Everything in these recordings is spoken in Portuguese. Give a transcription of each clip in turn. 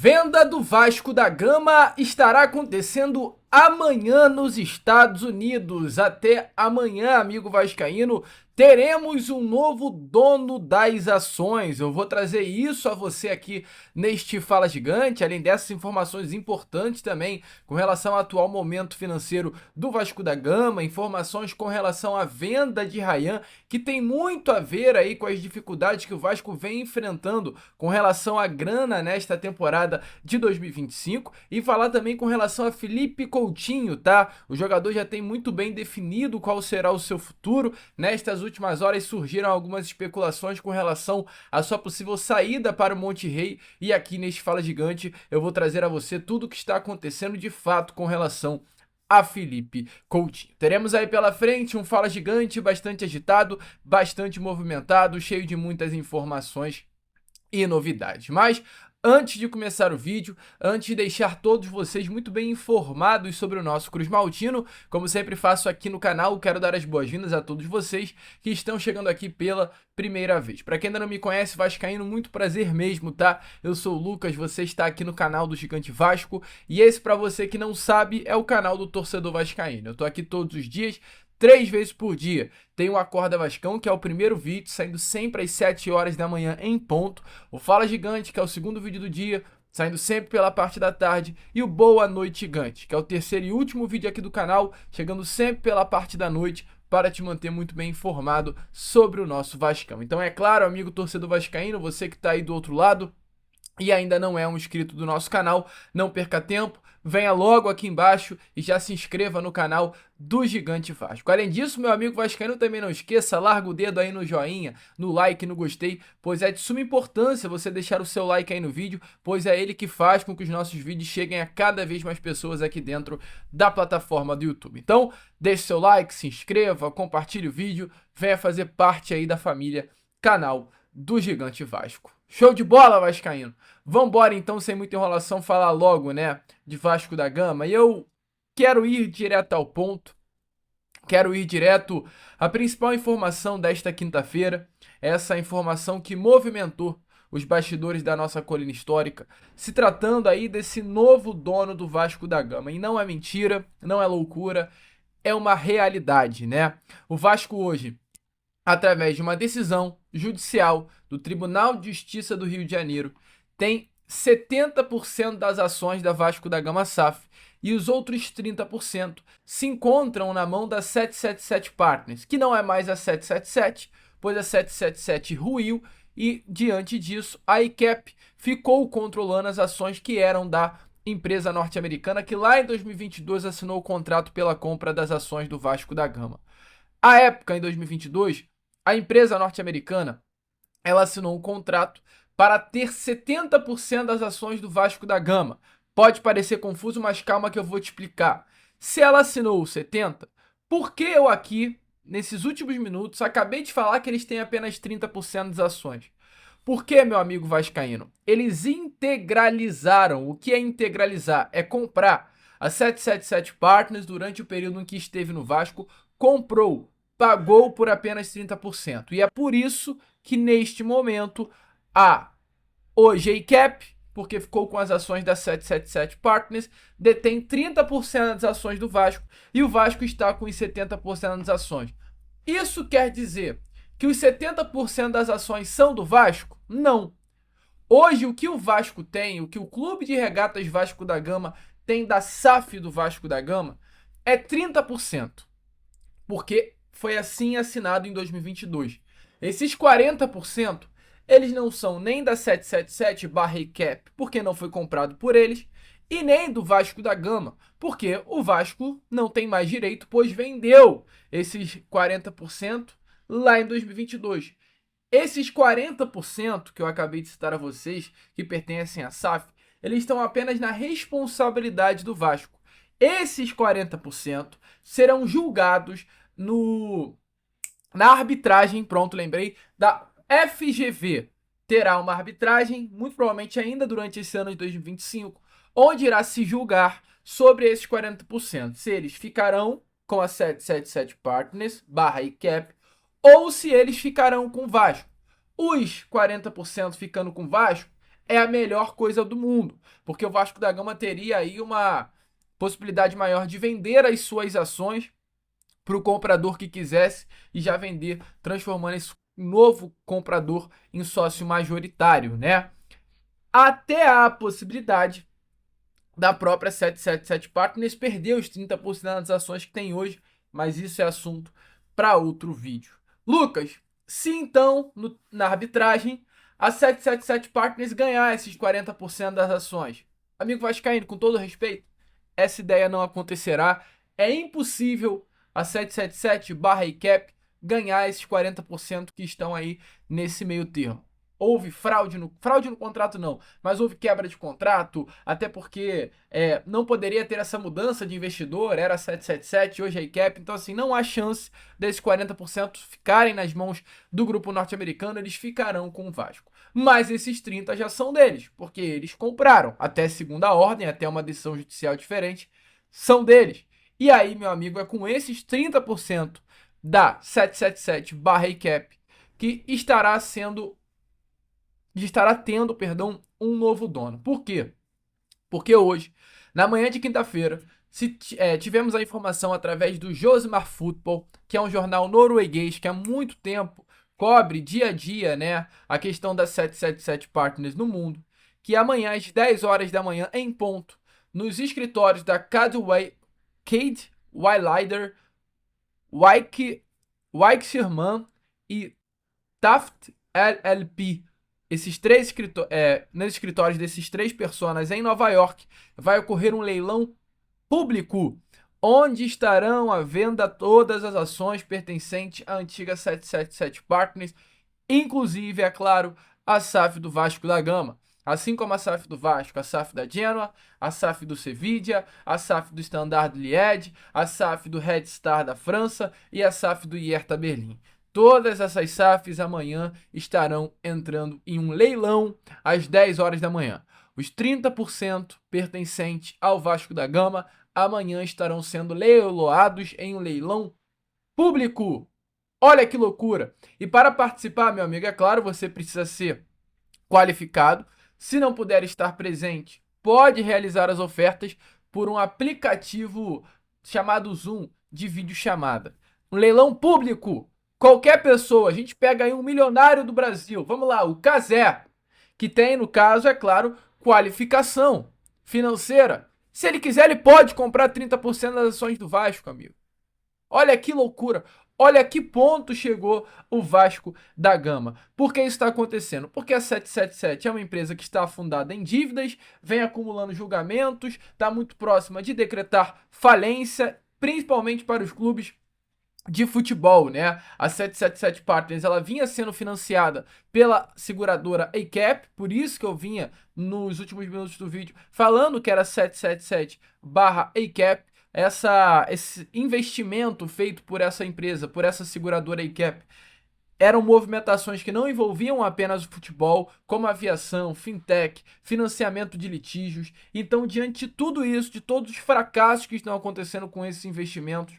Venda do Vasco da Gama estará acontecendo amanhã nos Estados Unidos. Até amanhã, amigo vascaíno, teremos um novo dono das ações. Eu vou trazer isso a você aqui neste Fala Gigante, além dessas informações importantes também com relação ao atual momento financeiro do Vasco da Gama, informações com relação à venda de Rayan, que tem muito a ver aí com as dificuldades que o Vasco vem enfrentando com relação à grana nesta temporada de 2025, e falar também com relação a Felipe Coutinho, tá? O jogador já tem muito bem definido qual será o seu futuro. Nestas últimas horas surgiram algumas especulações com relação à sua possível saída para o Monte Rei, e aqui neste Fala Gigante eu vou trazer a você tudo o que está acontecendo de fato com relação a Felipe Coutinho. Teremos aí pela frente um Fala Gigante bastante agitado, bastante movimentado, cheio de muitas informações e novidades. Mas antes de começar o vídeo, antes de deixar todos vocês muito bem informados sobre o nosso Cruz Maltino, como sempre faço aqui no canal, quero dar as boas-vindas a todos vocês que estão chegando aqui pela primeira vez. Para quem ainda não me conhece, vascaíno, muito prazer mesmo, tá? Eu sou o Lucas, você está aqui no canal do Gigante Vasco, e esse, para você que não sabe, é o canal do torcedor vascaíno. Eu tô aqui todos os dias, 3 vezes por dia. Tem o Acorda Vascão, que é o primeiro vídeo, saindo sempre às 7 horas da manhã em ponto. O Fala Gigante, que é o segundo vídeo do dia, saindo sempre pela parte da tarde. E o Boa Noite Gigante, que é o terceiro e último vídeo aqui do canal, chegando sempre pela parte da noite, para te manter muito bem informado sobre o nosso Vascão. Então é claro, amigo torcedor vascaíno, você que está aí do outro lado e ainda não é um inscrito do nosso canal, não perca tempo, venha logo aqui embaixo e já se inscreva no canal do Gigante Vasco. Além disso, meu amigo vascaíno, também não esqueça, larga o dedo aí no joinha, no like, no gostei, pois é de suma importância você deixar o seu like aí no vídeo, pois é ele que faz com que os nossos vídeos cheguem a cada vez mais pessoas aqui dentro da plataforma do YouTube. Então, deixe seu like, se inscreva, compartilhe o vídeo, venha fazer parte aí da família canal do Gigante Vasco. Show de bola, vascaíno! Vambora então, sem muita enrolação, falar logo, né, de Vasco da Gama. E eu quero ir direto ao ponto, quero ir direto à principal informação desta quinta-feira, essa informação que movimentou os bastidores da nossa colina histórica, se tratando aí desse novo dono do Vasco da Gama. E não é mentira, não é loucura, é uma realidade, né? O Vasco hoje, através de uma decisão judicial do Tribunal de Justiça do Rio de Janeiro, tem 70% das ações da Vasco da Gama SAF, e os outros 30% se encontram na mão da 777 Partners, que não é mais a 777, pois a 777 ruiu, e diante disso a ICAP ficou controlando as ações que eram da empresa norte-americana, que lá em 2022 assinou o contrato pela compra das ações do Vasco da Gama. À época, em 2022, a empresa norte-americana ela assinou um contrato para ter 70% das ações do Vasco da Gama. Pode parecer confuso, mas calma que eu vou te explicar. Se ela assinou 70%, por que eu aqui, nesses últimos minutos, acabei de falar que eles têm apenas 30% das ações? Porque, meu amigo vascaíno, eles integralizaram. O que é integralizar? É comprar. A 777 Partners, durante o período em que esteve no Vasco, comprou, pagou por apenas 30%. E é por isso que, neste momento, a OJCAP, porque ficou com as ações da 777 Partners, detém 30% das ações do Vasco, e o Vasco está com os 70% das ações. Isso quer dizer que os 70% das ações são do Vasco? Não. Hoje, o que o Vasco tem, o que o Clube de Regatas Vasco da Gama tem da SAF do Vasco da Gama, é 30%, porque foi assim assinado em 2022. Esses 40%, eles não são nem da 777/ICAP, porque não foi comprado por eles, e nem do Vasco da Gama, porque o Vasco não tem mais direito, pois vendeu esses 40% lá em 2022. Esses 40% que eu acabei de citar a vocês, que pertencem à SAF, eles estão apenas na responsabilidade do Vasco. Esses 40% serão julgados na arbitragem, pronto, lembrei, da FGV. Terá uma arbitragem, muito provavelmente ainda durante esse ano de 2025, onde irá se julgar sobre esses 40%, se eles ficarão com a 777 Partners/ICAP ou se eles ficarão com o Vasco. Os 40% ficando com o Vasco é a melhor coisa do mundo, porque o Vasco da Gama teria aí uma possibilidade maior de vender as suas ações para o comprador que quisesse e já vender, transformando esse novo comprador em sócio majoritário, né? Até a possibilidade da própria 777 Partners perder os 30% das ações que tem hoje, mas isso é assunto para outro vídeo. Lucas, se então na arbitragem a 777 Partners ganhar esses 40% das ações, amigo vascaíno, com todo respeito, essa ideia não acontecerá. É impossível a 777/ICAP ganhar esses 40% que estão aí nesse meio termo. Houve fraude no contrato não, mas houve quebra de contrato, até porque não poderia ter essa mudança de investidor, era 777, hoje é ICAP, então assim, não há chance desses 40% ficarem nas mãos do grupo norte-americano, eles ficarão com o Vasco. Mas esses 30 já são deles, porque eles compraram, até segunda ordem, até uma decisão judicial diferente, são deles. E aí, meu amigo, é com esses 30% da 777/ICAP que estará tendo, um novo dono. Por quê? Porque hoje, na manhã de quinta-feira, tivemos a informação através do Josimar Football, que é um jornal norueguês que há muito tempo cobre dia a dia, né, a questão das 777 Partners no mundo, que amanhã às 10 horas da manhã, em ponto, nos escritórios da Cade Wylider, Weichselmann e Taft LLP, nos escritórios desses três personas em Nova York, vai ocorrer um leilão público, onde estarão à venda todas as ações pertencentes à antiga 777 Partners, inclusive, é claro, a SAF do Vasco da Gama. Assim como a SAF do Vasco, a SAF da Genoa, a SAF do Sevilla, a SAF do Standard Liège, a SAF do Red Star da França e a SAF do Hertha Berlim. Todas essas SAFs amanhã estarão entrando em um leilão às 10 horas da manhã. Os 30% pertencentes ao Vasco da Gama amanhã estarão sendo leiloados em um leilão público. Olha que loucura! E para participar, meu amigo, é claro, você precisa ser qualificado. Se não puder estar presente, pode realizar as ofertas por um aplicativo chamado Zoom de videochamada. Um leilão público. Qualquer pessoa, a gente pega aí um milionário do Brasil, vamos lá, o Cazé, que tem, no caso, é claro, qualificação financeira. Se ele quiser, ele pode comprar 30% das ações do Vasco, amigo. Olha que loucura. Olha a que ponto chegou o Vasco da Gama. Por que isso está acontecendo? Porque a 777 é uma empresa que está afundada em dívidas, vem acumulando julgamentos, está muito próxima de decretar falência, principalmente para os clubes de futebol, né? A 777 Partners, ela vinha sendo financiada pela seguradora ICAP, por isso que eu vinha nos últimos minutos do vídeo falando que era 777/ICAP. Esse investimento feito por essa empresa, por essa seguradora ICAP, eram movimentações que não envolviam apenas o futebol, como aviação, fintech, financiamento de litígios. Então, diante de tudo isso, de todos os fracassos que estão acontecendo com esses investimentos,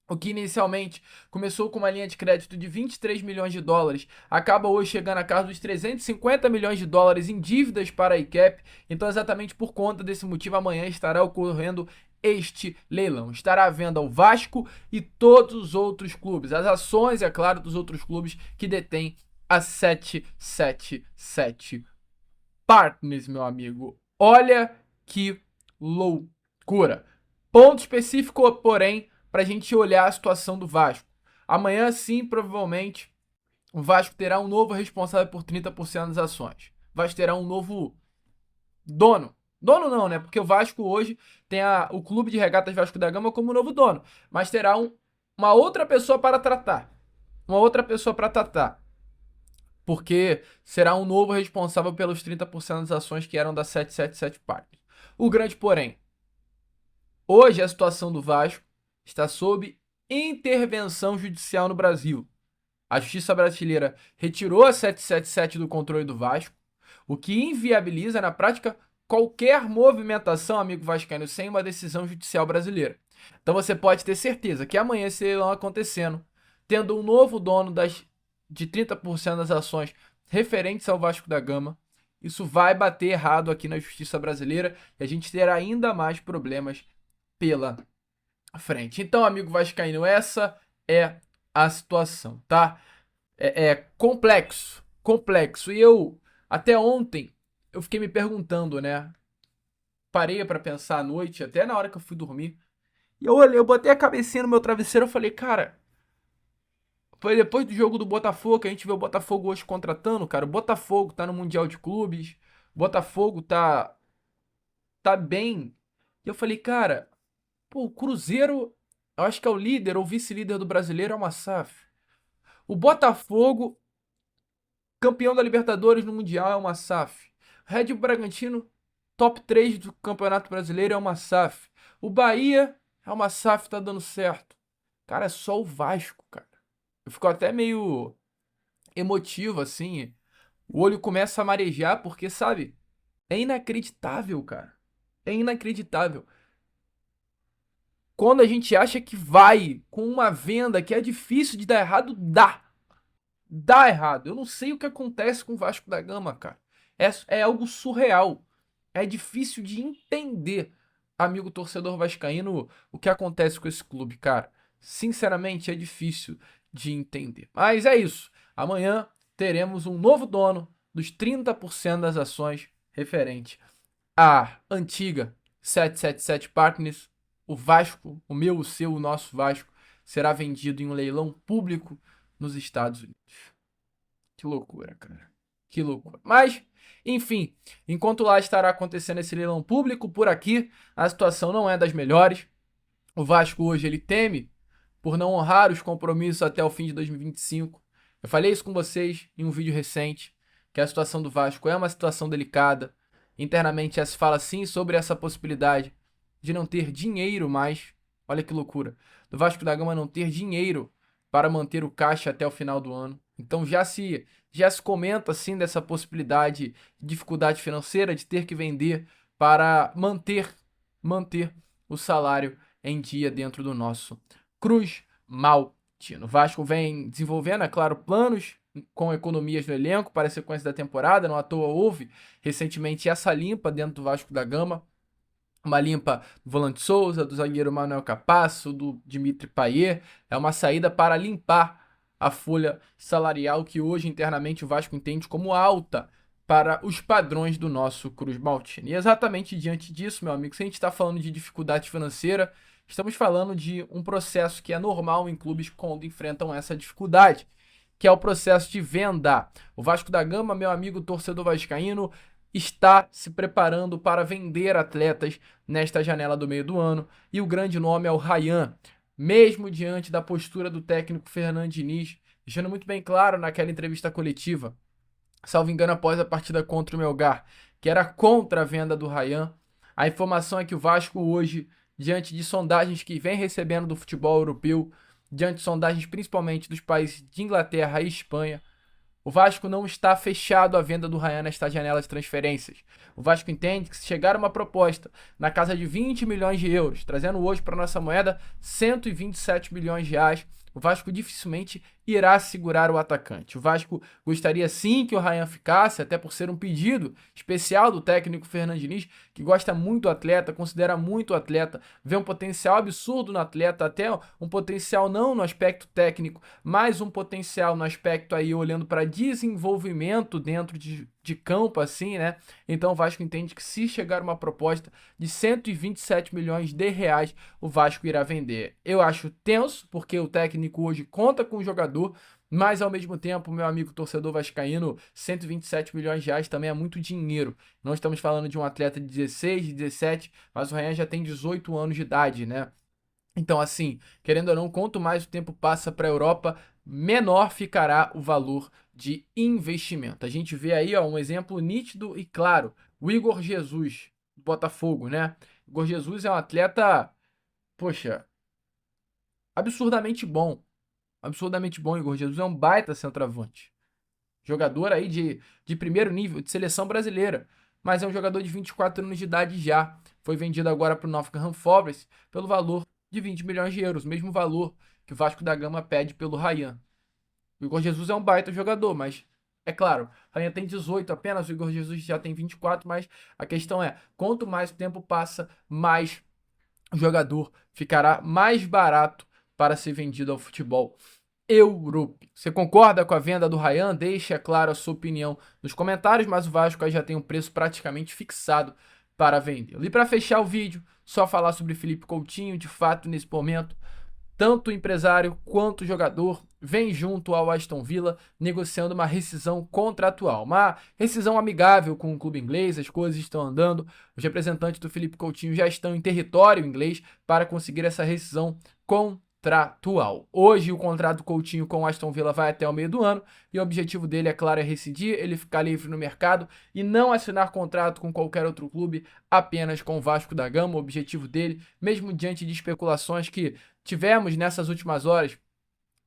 o que inicialmente começou com uma linha de crédito de 23 milhões de dólares, acaba hoje chegando a casa dos 350 milhões de dólares em dívidas para a ICAP. Então, exatamente por conta desse motivo, amanhã estará ocorrendo este leilão. Estará à venda o Vasco e todos os outros clubes. As ações, é claro, dos outros clubes que detêm a 777 Partners, meu amigo. Olha que loucura. Ponto específico, porém, para a gente olhar a situação do Vasco. Amanhã, sim, provavelmente, o Vasco terá um novo responsável por 30% das ações. O Vasco terá um novo dono. Dono não, né? Porque o Vasco hoje tem o Clube de Regatas Vasco da Gama como novo dono. Mas terá uma outra pessoa para tratar. Uma outra pessoa para tratar. Porque será um novo responsável pelos 30% das ações que eram da 777 Partners. O grande porém, hoje a situação do Vasco está sob intervenção judicial no Brasil. A Justiça Brasileira retirou a 777 do controle do Vasco, o que inviabiliza, na prática, qualquer movimentação, amigo vascaíno, sem uma decisão judicial brasileira. Então você pode ter certeza que amanhã esse leilão acontecendo, tendo um novo dono de 30% das ações referentes ao Vasco da Gama, isso vai bater errado aqui na justiça brasileira e a gente terá ainda mais problemas pela frente. Então, amigo vascaíno, essa é a situação, tá? É complexo, complexo. E eu, até ontem, eu fiquei me perguntando, né? Parei pra pensar à noite, até na hora que eu fui dormir. E eu olhei, eu botei a cabecinha no meu travesseiro e falei, cara, foi depois do jogo do Botafogo que a gente vê o Botafogo hoje contratando, cara. O Botafogo tá no Mundial de Clubes, o Botafogo tá bem. E eu falei, cara, pô, o Cruzeiro, eu acho que é o líder ou vice-líder do Brasileiro, é uma SAF. O Botafogo, campeão da Libertadores no Mundial, é uma SAF. Red Bull Bragantino, top 3 do Campeonato Brasileiro, é uma SAF. O Bahia é uma SAF, tá dando certo. Cara, é só o Vasco, cara. Eu fico até meio emotivo, assim. O olho começa a marejar, porque, sabe, é inacreditável, cara. É inacreditável. Quando a gente acha que vai com uma venda que é difícil de dar errado, dá errado. Eu não sei o que acontece com o Vasco da Gama, cara. É algo surreal. É difícil de entender, amigo torcedor vascaíno, o que acontece com esse clube, cara. Sinceramente, é difícil de entender. Mas é isso. Amanhã teremos um novo dono dos 30% das ações referente à antiga 777 Partners. O Vasco, o meu, o seu, o nosso Vasco, será vendido em um leilão público nos Estados Unidos. Que loucura, cara. Que loucura. Mas, enfim, enquanto lá estará acontecendo esse leilão público, por aqui a situação não é das melhores. O Vasco hoje ele teme por não honrar os compromissos até o fim de 2025. Eu falei isso com vocês em um vídeo recente, que a situação do Vasco é uma situação delicada. Internamente já se fala sim sobre essa possibilidade de não ter dinheiro mais. Olha que loucura. Do Vasco da Gama não ter dinheiro para manter o caixa até o final do ano. Então já se comenta assim dessa possibilidade de dificuldade financeira de ter que vender para manter o salário em dia dentro do nosso Cruz Maltino. O Vasco vem desenvolvendo, é claro, planos com economias no elenco para a sequência da temporada. Não à toa houve recentemente essa limpa dentro do Vasco da Gama. Uma limpa do volante Souza, do zagueiro Manuel Capasso, do Dimitri Payet. É uma saída para limpar a folha salarial que hoje internamente o Vasco entende como alta para os padrões do nosso Cruz Maltino. E exatamente diante disso, meu amigo, se a gente está falando de dificuldade financeira, estamos falando de um processo que é normal em clubes quando enfrentam essa dificuldade, que é o processo de venda. O Vasco da Gama, meu amigo torcedor vascaíno, está se preparando para vender atletas nesta janela do meio do ano, e o grande nome é o Ryan. Mesmo diante da postura do técnico Fernando Diniz, deixando muito bem claro naquela entrevista coletiva, salvo engano após a partida contra o Melgar, que era contra a venda do Ryan, a informação é que o Vasco hoje, diante de sondagens que vem recebendo do futebol europeu, diante de sondagens principalmente dos países de Inglaterra e Espanha, o Vasco não está fechado à venda do Ryan nesta janela de transferências. O Vasco entende que se chegar uma proposta na casa de 20 milhões de euros, trazendo hoje para nossa moeda 127 milhões de reais, o Vasco dificilmente irá segurar o atacante. O Vasco gostaria sim que o Ryan ficasse, até por ser um pedido especial do técnico Fernando Diniz, que gosta muito do atleta, considera muito o atleta, vê um potencial absurdo no atleta, até um potencial não no aspecto técnico, mas um potencial no aspecto aí olhando para desenvolvimento dentro de campo, assim, né? Então o Vasco entende que se chegar uma proposta de 127 milhões de reais, o Vasco irá vender. Eu acho tenso, porque o técnico hoje conta com o jogador, mas ao mesmo tempo, meu amigo torcedor vascaíno, 127 milhões de reais também é muito dinheiro. Não estamos falando de um atleta de 16, de 17, mas o Ryan já tem 18 anos de idade, né? Então, assim, querendo ou não, quanto mais o tempo passa para a Europa, menor ficará o valor de investimento. A gente vê aí, ó, um exemplo nítido e claro, o Igor Jesus, do Botafogo, né? O Igor Jesus é um atleta, poxa, absurdamente bom. Absurdamente bom, Igor Jesus é um baita centroavante. Jogador aí de primeiro nível, de seleção brasileira. Mas é um jogador de 24 anos de idade já. Foi vendido agora para o Nottingham Forest pelo valor de 20 milhões de euros. Mesmo valor que o Vasco da Gama pede pelo Ryan. O Igor Jesus é um baita jogador, mas É claro, Rayan tem 18 apenas, o Igor Jesus já tem 24, mas a questão é, quanto mais o tempo passa, mais o jogador ficará mais barato para ser vendido ao futebol europeu. Você concorda com a venda do Rayan? Deixe, é claro, a sua opinião nos comentários, mas o Vasco aí já tem um preço praticamente fixado para vender. E para fechar o vídeo, só falar sobre Felipe Coutinho. De fato, nesse momento, tanto o empresário quanto o jogador vem junto ao Aston Villa negociando uma rescisão contratual, uma rescisão amigável com o clube inglês. As coisas estão andando, os representantes do Felipe Coutinho já estão em território inglês para conseguir essa rescisão contratual. Hoje o contrato do Coutinho com o Aston Villa vai até o meio do ano e o objetivo dele, é claro, é rescindir, ele ficar livre no mercado e não assinar contrato com qualquer outro clube, apenas com o Vasco da Gama. O objetivo dele, mesmo diante de especulações que tivemos nessas últimas horas,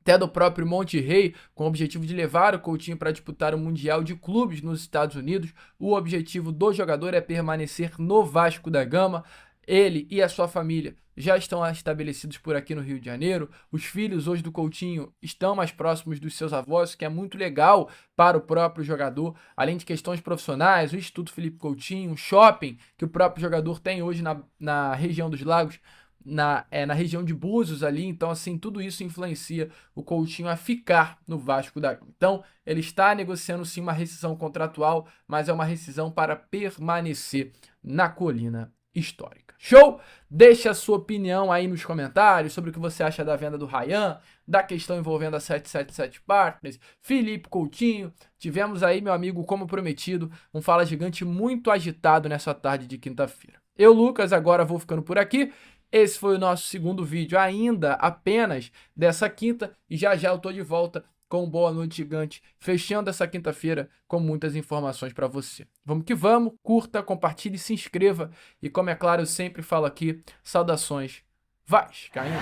até do próprio Monterrey, com o objetivo de levar o Coutinho para disputar o Mundial de Clubes nos Estados Unidos, o objetivo do jogador é permanecer no Vasco da Gama. Ele e a sua família já estão estabelecidos por aqui no Rio de Janeiro. Os filhos hoje do Coutinho estão mais próximos dos seus avós, que é muito legal para o próprio jogador. Além de questões profissionais, o Instituto Felipe Coutinho, o shopping que o próprio jogador tem hoje na região dos Lagos, na região de Búzios ali. Então, assim, tudo isso influencia o Coutinho a ficar no Vasco da Gama. Então, ele está negociando sim uma rescisão contratual, mas é uma rescisão para permanecer na colina histórica. Show? Deixa a sua opinião aí nos comentários sobre o que você acha da venda do Rayan, da questão envolvendo a 777 Partners, Felipe Coutinho. Tivemos aí, meu amigo, como prometido, um Fala Gigante muito agitado nessa tarde de quinta-feira. Eu, Lucas, agora vou ficando por aqui. Esse foi o nosso segundo vídeo ainda apenas dessa quinta e já já eu tô de volta com Boa Noite Gigante, fechando essa quinta-feira com muitas informações para você. Vamos que vamos, curta, compartilhe, se inscreva e, como é claro, eu sempre falo aqui, saudações vascaínas.